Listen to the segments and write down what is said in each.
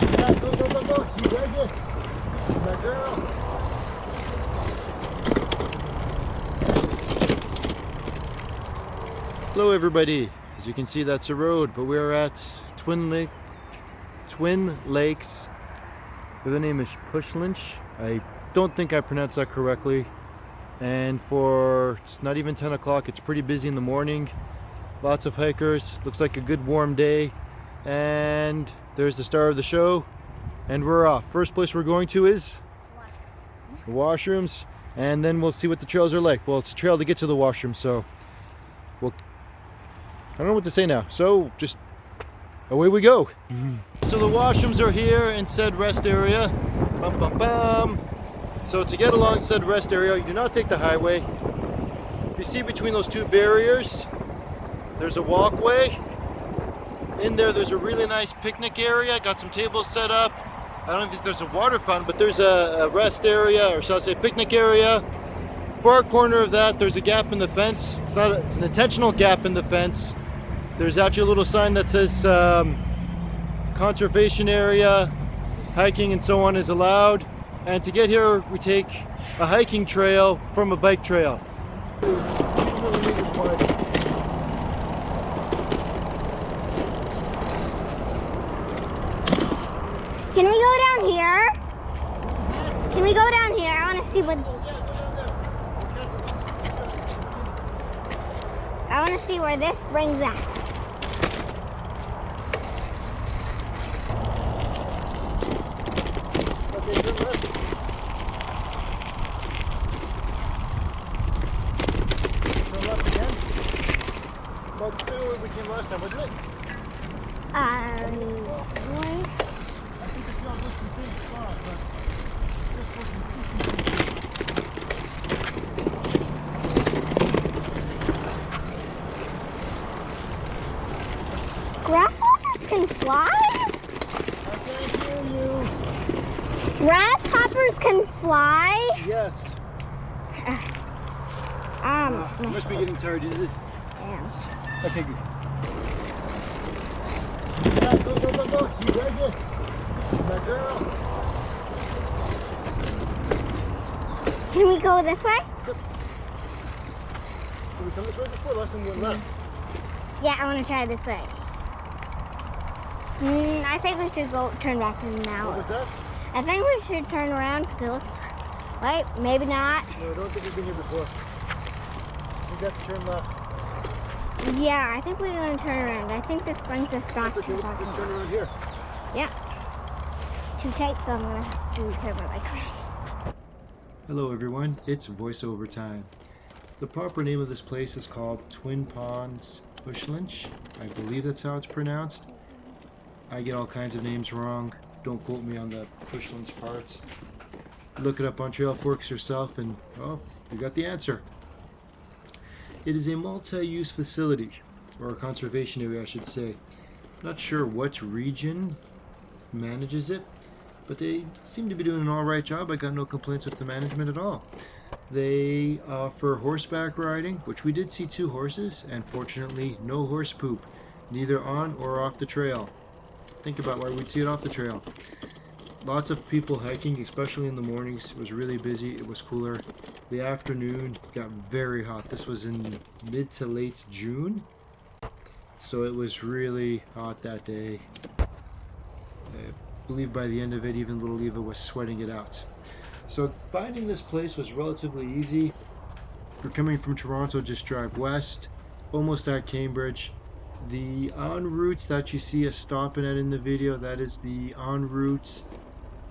Yeah, go, go, go, go. She ready? My girl. Hello everybody. As you can see, that's a road, but we're at Twin Lakes. The name is Pusinch. I don't think I pronounced that correctly. And it's not even 10 o'clock. It's pretty busy in the morning. Lots of hikers. Looks like a good warm day. And there's the star of the show. And we're off. First place we're going to is the washrooms. And then we'll see what the trails are like. Well, it's a trail to get to the washroom, so I don't know what to say now. So just away we go. So the washrooms are here in said rest area. Bum, bum, bum. So to get along said rest area, you do not take the highway. If you see between those two barriers, there's a walkway. In there's a really nice picnic area. Got some tables set up. I don't know if there's a water fountain, but there's a rest area, or shall I say picnic area. Far corner of that, there's a gap in the fence. It's an intentional gap in the fence. There's actually a little sign that says conservation area, hiking and so on is allowed. And to get here, we take a hiking trail from a bike trail. Can we go down here? Can we go down here? I want to see where this brings us. Okay, turn left. Turn left again. About the same way we came last time, wasn't it? I think the trail goes to the same spot, but this was Grasshoppers can fly? I can't hear you. Grasshoppers can fly? Yes. You must be getting tired. Yeah. Okay, good. Yeah, go, go, go, go. You ready? My girl. Can we go this way? Did we come this way before? Last time we went left. Yeah, I want to try this way. I think we should go turn back now. What was that? I think we should turn around because it looks. Wait, maybe not. No, I don't think we've been here before. We got to turn left. Yeah, I think we're going to turn around. I think this brings us back to the parking Let's turn lot. around here. Yeah. Too tight, so I'm going to turn my bike around. Hello everyone, it's voiceover time. The proper name of this place is called Twin Ponds Pusinch. I believe that's how it's pronounced. I get all kinds of names wrong. Don't quote me on the Pusinch parts. Look it up on Trailforks yourself and, well, you got the answer. It is a multi-use facility, or a conservation area I should say. Not sure what region manages it, but they seem to be doing an alright job. I got no complaints with the management at all. They offer horseback riding, which we did see 2 horses, and fortunately no horse poop, neither on or off the trail. Think about why we'd see it off the trail. Lots of people hiking, especially in the mornings. It was really busy, it was cooler. The afternoon got very hot. This was in mid to late June, so it was really hot that day. I believe by the end of it, even little Eva was sweating it out. So finding this place was relatively easy. If you're coming from Toronto, just drive west, almost at Cambridge. The en routes that you see us stopping at in the video, that is the en routes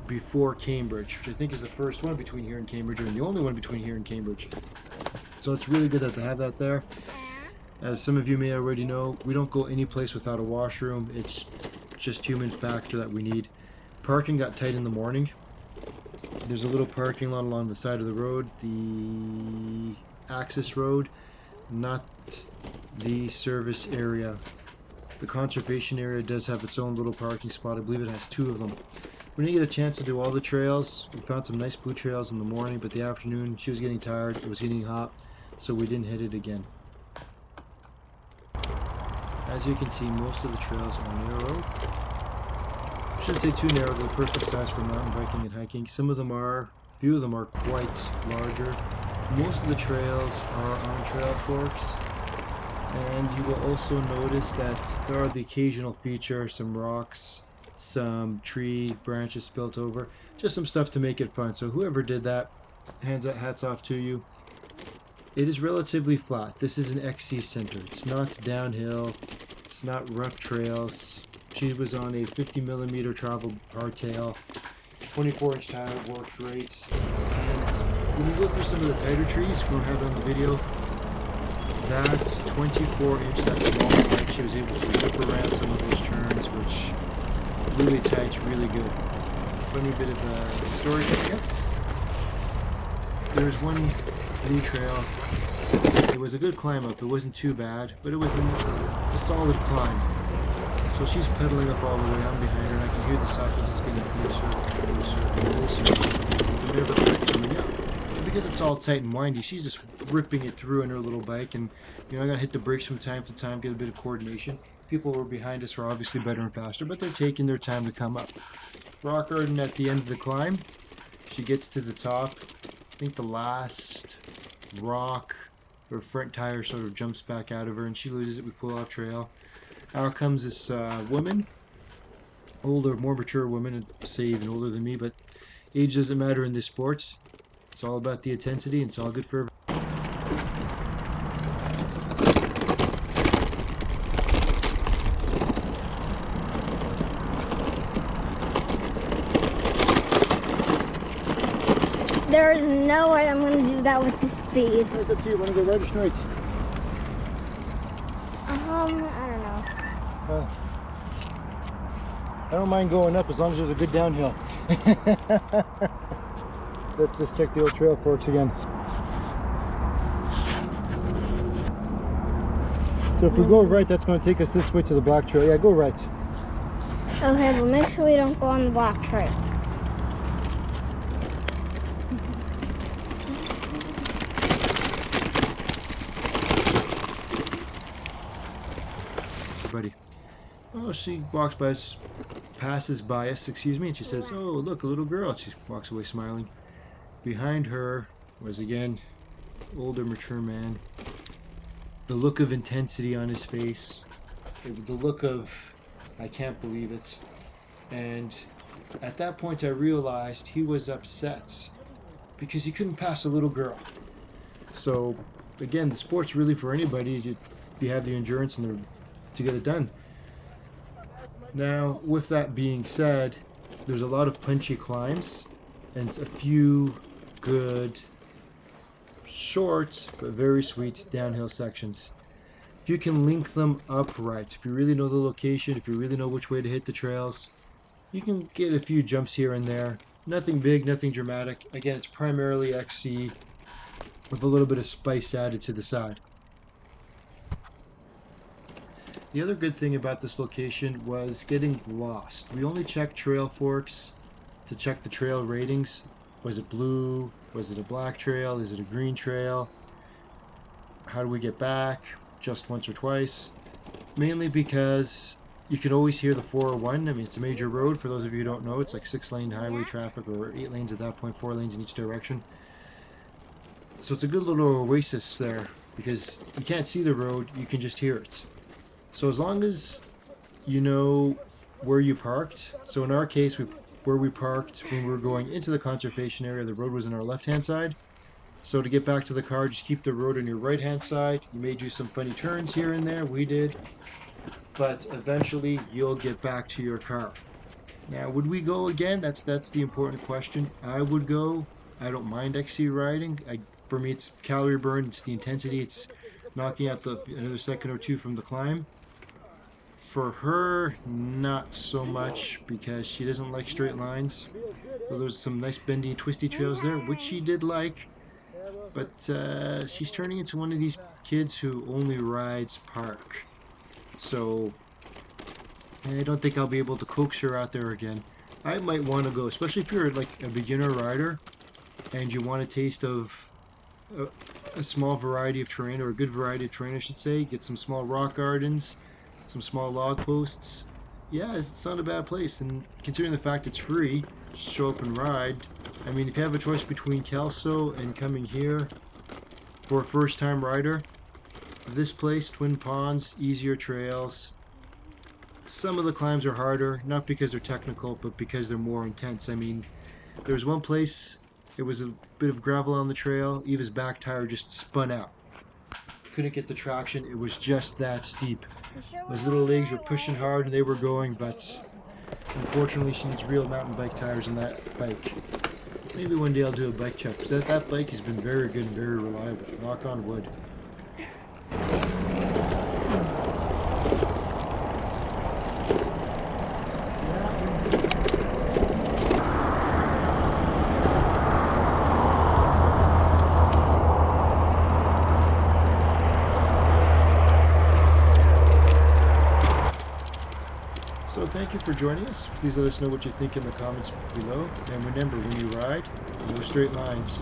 before Cambridge, which I think is the first one between here and Cambridge, and the only one between here and Cambridge. So it's really good that they have that there. As some of you may already know, we don't go any place without a washroom. It's just human factor that we need. Parking got tight in the morning. There's a little parking lot along the side of the road, the access road, not the service area. The conservation area does have its own little parking spot. I believe it has 2 of them. We didn't get a chance to do all the trails. We found some nice blue trails in the morning, but the afternoon she was getting tired, it was getting hot, so we didn't hit it again. As you can see, most of the trails are narrow, shouldn't say too narrow, they're perfect size for mountain biking and hiking. Some of them are, a few of them are quite larger. Most of the trails are on trail forks. And you will also notice that there are the occasional feature, some rocks, some tree branches spilt over, just some stuff to make it fun. So whoever did that, hats off to you. It is relatively flat. This is an XC center. It's not downhill. It's not rough trails. She was on a 50mm travel hardtail. 24-inch tire worked great. And when you go through some of the tighter trees, we'll have it on the video. That 24-inch, that small bike, she was able to whip around some of those turns, which really tight, really good. Funny bit of a story here. There's one new trail. It was a good climb up. It wasn't too bad, but it was a solid climb. So she's pedaling up all the way. I'm behind her, and I can hear the cyclists getting closer and closer. They're never quite coming up. And because it's all tight and windy, she's just ripping it through in her little bike. And you know, I gotta hit the brakes from time to time, get a bit of coordination. People who are behind us are obviously better and faster, but they're taking their time to come up. Rock garden at the end of the climb. She gets to the top. I think the last rock, her front tire sort of jumps back out of her, and she loses it. We pull off trail. Out comes this woman, older, more mature woman, I'd say even older than me, but age doesn't matter in this sport. It's all about the intensity, and it's all good for everyone. There's no way I'm going to do that with this speed. It's up to you. Want to go right or straight? I don't know. I don't mind going up as long as there's a good downhill. Let's just check the old trail forks again. So if we go right, that's going to take us this way to the black trail. Yeah, go right. Okay, but make sure we don't go on the black trail. Buddy. Oh, she walks by us, passes by us, excuse me, and she says, "Oh, look, a little girl." She walks away smiling. Behind her was, again, older, mature man. The look of intensity on his face. The look of, I can't believe it. And at that point I realized he was upset because he couldn't pass a little girl. So, again, the sport's really for anybody if you have the endurance and to get it done. Now, with that being said, there's a lot of punchy climbs and a few good, short, but very sweet downhill sections. If you can link them up right, if you really know the location, if you really know which way to hit the trails, you can get a few jumps here and there. Nothing big, nothing dramatic. Again, it's primarily XC with a little bit of spice added to the side. The other good thing about this location was getting lost. We only checked trail forks to check the trail ratings. Was it blue? Was it a black trail? Is it a green trail? How do we get back? Just once or twice. Mainly because you can always hear the 401. I mean, it's a major road. For those of you who don't know, it's like 6-lane highway traffic, or 8 lanes at that point, 4 lanes in each direction. So it's a good little oasis there because you can't see the road, you can just hear it. So as long as you know where you parked, so in our case, where we parked when we were going into the conservation area, the road was on our left-hand side. So to get back to the car, just keep the road on your right-hand side. You may do some funny turns here and there, we did, but eventually you'll get back to your car. Now, would we go again? That's the important question. I would go. I don't mind XC riding. For me, it's calorie burn, it's the intensity, it's knocking out another second or two from the climb. For her, not so much, because she doesn't like straight lines. So there's some nice bendy, twisty trails there, which she did like. But she's turning into one of these kids who only rides park. So I don't think I'll be able to coax her out there again. I might want to go, especially if you're like a beginner rider and you want a taste of a small variety of terrain, or a good variety of terrain I should say. Get some small rock gardens, some small log posts. yeah, it's not a bad place. And considering the fact it's free, just show up and ride. I mean, if you have a choice between Kelso and coming here for a first-time rider, this place, Twin Ponds, easier trails. Some of the climbs are harder, not because they're technical, but because they're more intense. I mean, there was one place, it was a bit of gravel on the trail. Eva's back tire just spun out. Couldn't get the traction. It was just that steep. Those little legs were pushing hard and they were going, but unfortunately she needs real mountain bike tires on that bike. Maybe one day I'll do a bike check. That bike has been very good and very reliable. Knock on wood. So thank you for joining us. Please let us know what you think in the comments below. And remember, when you ride, no straight lines.